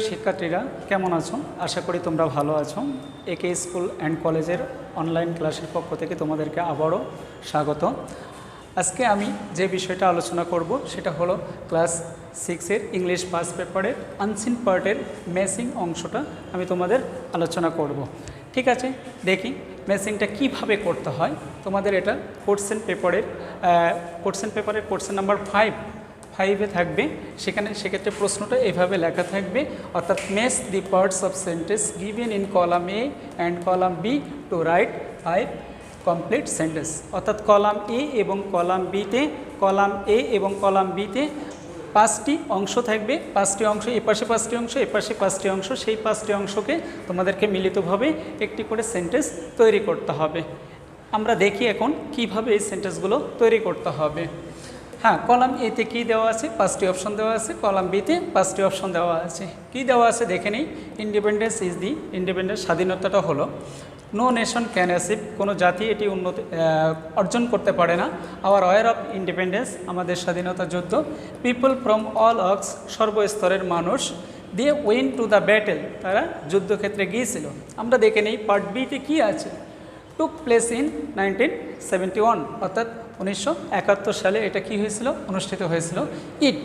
শিক্ষার্থীরা কেমন আছো? আশা করি তোমরা ভালো আছো। একে স্কুল অ্যান্ড কলেজের অনলাইন ক্লাসের পক্ষ থেকে তোমাদেরকে আবারও স্বাগত। আজকে আমি যে বিষয়টা আলোচনা করব সেটা হলো ক্লাস 6-এর ইংলিশ ফার্স্ট পেপারের আনসিন পার্টের ম্যাচিং অংশটা আমি তোমাদের আলোচনা করব। ঠিক আছে, দেখি ম্যাচিংটা কিভাবে করতে হয়। তোমাদের এটা কোশ্চেন পেপারের কোশ্চেন নাম্বার 5 থাকবে। সেক্ষেত্রে প্রশ্নটা এভাবে লেখা থাকবে, অর্থাৎ match the parts of sentence given in column A and column B to write 5 complete sentence. অর্থাৎ কলাম এ এবং কলাম বিতে 5টি অংশ থাকবে। 5টি অংশ, এপাশে 5টি অংশ, এপাশে 5টি অংশ। সেই 5টি অংশকে তোমাদেরকে মিলিতভাবে একটি করে সেন্টেন্স তৈরি করতে হবে। আমরা দেখি এখন কিভাবে এই সেন্টেন্সগুলো তৈরি করতে হবে। হ্যাঁ, কলাম এতে কী দেওয়া আছে? 5টি অপশন দেওয়া আছে। কলাম বিতে 5টি অপশন দেওয়া আছে। কী দেওয়া আছে দেখে নেই। ইন্ডিপেন্ডেন্স স্বাধীনতাটা হলো নো নেশন ক্যান অ্যাচিভ, কোনো জাতি এটি অর্জন করতে পারে না। আওয়ার ওয়ার অফ ইন্ডিপেন্ডেন্স, আমাদের স্বাধীনতা যুদ্ধ। পিপল ফ্রম অল ওয়ার্কস, সর্বস্তরের মানুষ। দিয়ে ওয়েন টু দ্য ব্যাটেল, তারা যুদ্ধক্ষেত্রে গিয়েছিল। আমরা দেখে নেই পার্ট বিতে কী আছে। টুক প্লেস ইন 1971, অর্থাৎ 1971 সালে এটা কি হয়েছিল? অনুষ্ঠিত হয়েছিল। ইট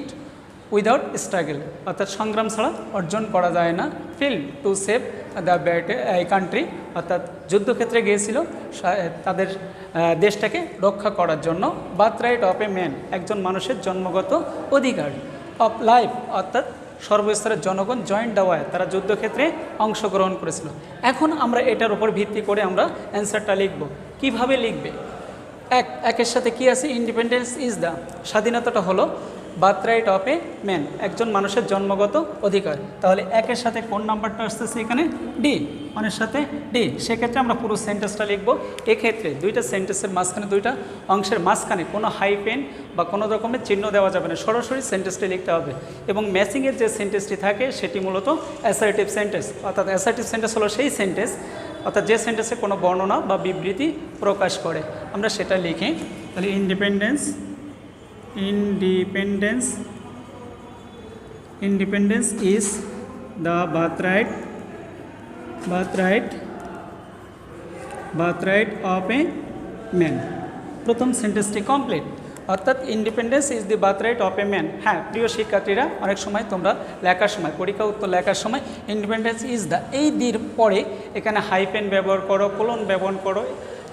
উইদাউট স্ট্রাগল, অর্থাৎ সংগ্রাম ছাড়া অর্জন করা যায় না। Field to save the country, অর্থাৎ যুদ্ধক্ষেত্রে গিয়েছিল তাদের দেশটাকে রক্ষা করার জন্য। Birth right of a man, একজন মানুষের জন্মগত অধিকার। অফ লাইফ, অর্থাৎ সর্বস্তরের জনগণ। জয়েন্ট দ্য ওয়ার, তারা যুদ্ধক্ষেত্রে অংশগ্রহণ করেছিল। এখন আমরা এটার উপর ভিত্তি করে আমরা অ্যান্সারটা লিখব। কিভাবে লিখবে? একের সাথে কি আছে? ইন্ডিপেন্ডেন্স ইজ দ্য, স্বাধীনতাটা হলো birth right of a man, একজন মানুষের জন্মগত অধিকার। তাহলে একের সাথে কোন নাম্বারটা আসতেছে এখানে? ডি, ওয়ানের সাথে ডি। সেক্ষেত্রে আমরা পুরো সেন্টেন্সটা লিখব। এক্ষেত্রে দুইটা সেন্টেন্সের মাঝখানে, দুইটা অংশের মাঝখানে কোনো হাইফেন বা কোনো রকমের চিহ্ন দেওয়া যাবে না, সরাসরি সেন্টেন্সটি লিখতে হবে। এবং ম্যাচিংয়ের যে সেন্টেন্সটি থাকে সেটি মূলত অ্যাসার্টিভ সেন্টেন্স। অর্থাৎ অ্যাসার্টিভ সেন্টেন্স হলো সেই সেন্টেন্স, অর্থাৎ যে সেন্টেন্সে কোনো বর্ণনা বা বিবৃতি প্রকাশ করে। আমরা সেটা লিখি। তাহলে independence is the birthright of a man। প্রথম সেন্টেন্সটি কমপ্লিট, অর্থাৎ independence is the birthright of a man. হ্যাঁ প্রিয় শিক্ষার্থীরা, অনেক সময় তোমরা লেখার সময়, পরীক্ষা উত্তর লেখার সময় ইন্ডিপেন্ডেন্স ইজ দ্য এই দির পরে এখানে হাইফেন ব্যবহার করো, কোলন ব্যবহার করো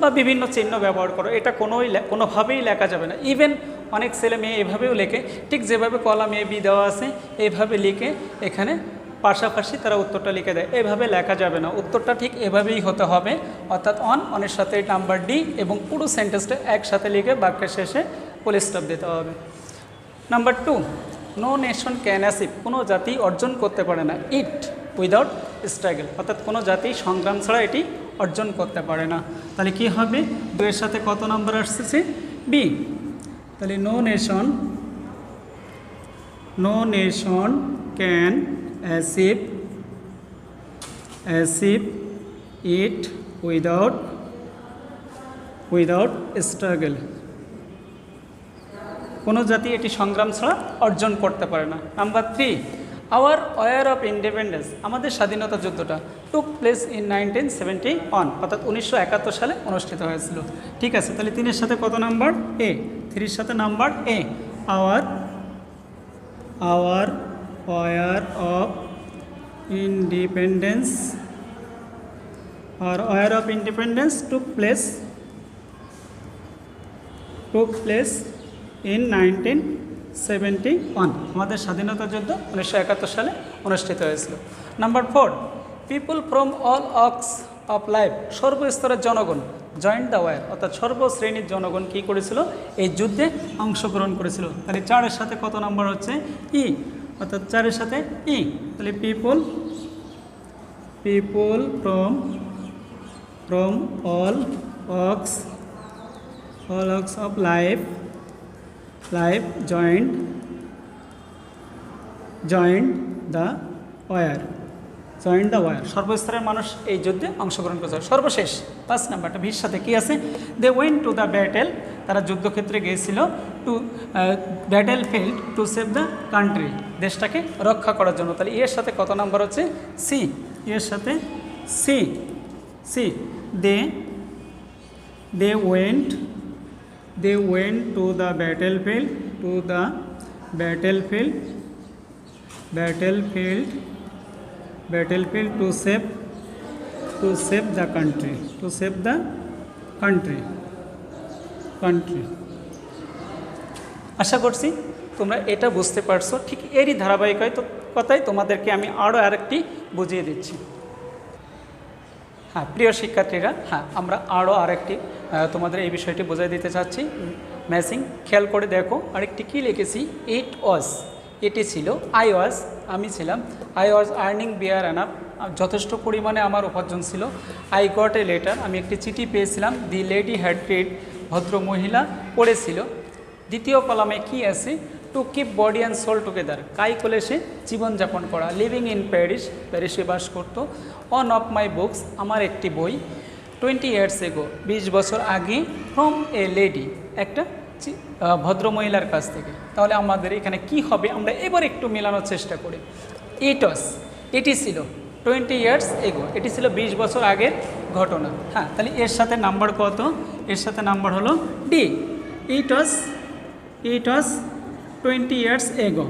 বা বিভিন্ন চিহ্ন ব্যবহার করো। এটা কোনোভাবেই লেখা যাবে না। ইভেন অনেক ছেলে মেয়ে এভাবেও লেখে, ঠিক যেভাবে কলাম এ বি দেওয়া আছে এইভাবে লিখে এখানে পাশাপাশি তারা উত্তরটা লিখে দেয়। এভাবে লেখা যাবে না, উত্তরটা ঠিক এভাবেই হতে হবে। অর্থাৎ অনের সাথে নাম্বার ডি এবং পুরো সেন্টেন্সটা একসাথে লিখে বাক্যের শেষে ফুল স্টপ দিতে হবে। Number 2, no nation can achieve, কোনো জাতি অর্জন করতে পারে না। ইট উইদাউট স্ট্রাগল, অর্থাৎ কোনো জাতি সংগ্রাম ছাড়া এটি অর্জন করতে পারে না। তাহলে কি হবে? 2 এর সাথে কত নাম্বার আসতেছে? বি। তাহলে no nation can achieve it without struggle, কোনো জাতি এটি সংগ্রাম ছাড়া অর্জন করতে পারে না। Number 3, our war of independence, আমাদের স্বাধীনতা যুদ্ধটা টুক প্লেস ইন 1971, অর্থাৎ 1971 সালে অনুষ্ঠিত হয়েছিল। ঠিক আছে, তাহলে 3-এর সাথে কত নাম্বার? এ। 3-এর সাথে number A. Our war of independence took place in 1971, আমাদের স্বাধীনতা যুদ্ধ 1971 সালে অনুষ্ঠিত হয়েছিল। Number 4, people from all works of life, সর্বস্তরের জনগণ। জয়েন্ট দ্য ওয়ার, অর্থাৎ সর্বশ্রেণীর জনগণ কী করেছিল? এই যুদ্ধে অংশগ্রহণ করেছিল। তাহলে 4-এর সাথে কত নাম্বার হচ্ছে? ই, অর্থাৎ 4-এর সাথে ই। তাহলে people from all works of life joined the war, সর্বস্তরের মানুষ এই যুদ্ধে অংশগ্রহণ করেছে। সর্বশেষ 5 নাম্বারটা ভির সাথে কী আছে? They went to the battle, তারা যুদ্ধক্ষেত্রে গিয়েছিল। To battle field to save the country, দেশটাকে রক্ষা করার জন্য। তাহলে এর সাথে কত নাম্বার হচ্ছে? সি। এর সাথে C. C they went to the battlefield to save the country. আশা করছি তোমরা এটা বুঝতে পারছো। ঠিক এরই ধারাবাহিকতায় তোমাদেরকে আমি আরও আরেকটি বুঝিয়ে দিচ্ছি। হ্যাঁ প্রিয় শিক্ষার্থীরা, হ্যাঁ আমরা আরও আরেকটি তোমাদের এই বিষয়টি বোঝাই দিতে চাচ্ছি। ম্যাচিং খেয়াল করে দেখো, আরেকটি কী লিখেছি? এটি ছিল আমি ছিলাম। I was earning barely enough, যথেষ্ট পরিমাণে আমার উপার্জন ছিল। আই গট এ লেটার, আমি একটি চিঠি পেয়েছিলাম। দি লেডি হ্যাড রিড, ভদ্র মহিলা পড়েছিল। দ্বিতীয় কলামে কি আছে? To keep body and soul together, কাইকোলেসে জীবনযাপন করা। লিভিং ইন প্যারিসে বাস করতো। অন অফ মাই বুকস, আমার একটি বই। 20 years ago, 20 বছর আগে। ফ্রম এ লেডি, একটা ভদ্রমহিলার কাছ থেকে। তাহলে আমাদের এখানে কি হবে? আমরা এবার একটু মেলানোর চেষ্টা করি। এটি ছিল 20 years ago, এটি ছিল 20 বছর আগের ঘটনা। হ্যাঁ, তাহলে এর সাথে নাম্বার কত? এর সাথে নাম্বার হলো D. It was 20 years ago.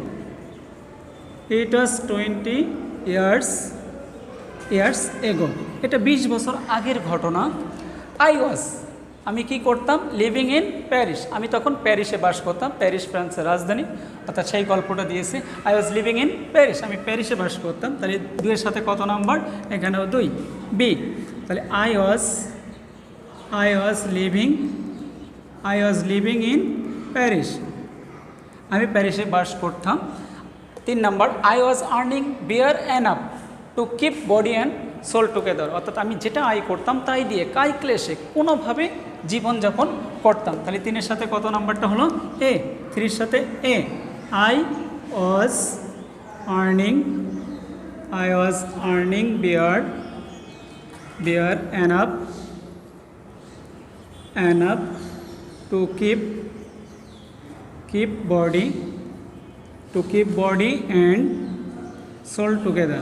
It was 20 years ago. এটা 20 বছর আগের ঘটনা। আমি কি করতাম? লিভিং ইন প্যারিস, আমি তখন প্যারিসে বাস করতাম। প্যারিস ফ্রান্সের রাজধানী, অর্থাৎ সেই গল্পটা দিয়েছে। I was living in Paris, আমি প্যারিসে বাস করতাম। তাহলে 2-এর সাথে কত নাম্বার? এখানেও 2, বি। তাহলে I was living in Paris, আমি প্যারিসে বাস করতাম। 3 number, I was earning barely enough to keep body and soul together, অর্থাৎ আমি যেটা আয় করতাম তাই দিয়ে ক্লেশে কোনোভাবে জীবনযাপন করতাম। তাহলে 3-এর সাথে কত নাম্বারটা হলো? এ। 3-এর সাথে A. I was earning barely enough to keep body and soul together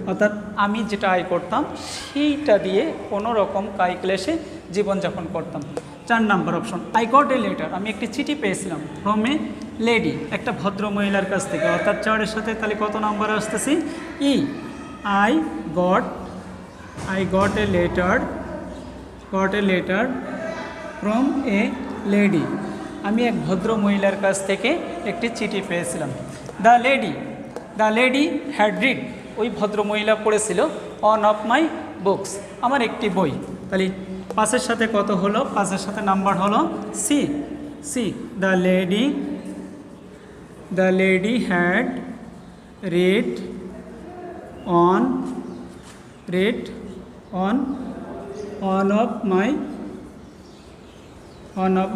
অর্থাৎ আমি যেটা আয় করতাম সেইটা দিয়ে কোনো রকম ক্লেশে জীবনযাপন করতাম। 4 number option, I got a letter, আমি একটি চিঠি পেয়েছিলাম। ফ্রম এ লেডি, একটা ভদ্র মহিলার কাছ থেকে। অর্থাৎ 4-এর সাথে তাহলে কত নাম্বার আসতেছি? E. I got a letter from a lady, আমি এক ভদ্র মহিলার কাছ থেকে একটি চিঠি পেয়েছিলাম। দ্য লেডি হ্যাড রিড, ওই ভদ্র মহিলা পড়েছিল। অন অফ মাই বুকস, আমার একটি বই। তাহলে 5-এর সাথে কত হলো? 5-এর সাথে নাম্বার হলো C. The lady had read one of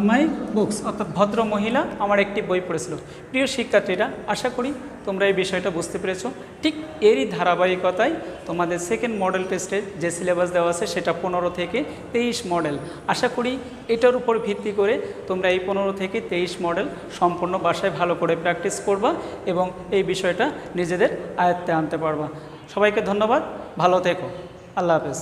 my books, অর্থাৎ ভদ্র মহিলা আমার একটি বই পড়েছিল। প্রিয় শিক্ষার্থীরা, আশা করি তোমরা এই বিষয়টা বুঝতে পেরেছো। ঠিক এরই ধারাবাহিকতায় তোমাদের সেকেন্ড মডেল টেস্টে যে সিলেবাস দেওয়া আছে সেটা 15 থেকে 23 মডেল। আশা করি এটার উপর ভিত্তি করে তোমরা এই 15 থেকে 23 মডেল সম্পূর্ণ বাসায় ভালো করে প্র্যাকটিস করবা এবং এই বিষয়টা নিজেদের আয়ত্তে আনতে পারবা। সবাইকে ধন্যবাদ, ভালো থেকো, আল্লাহ হাফেজ।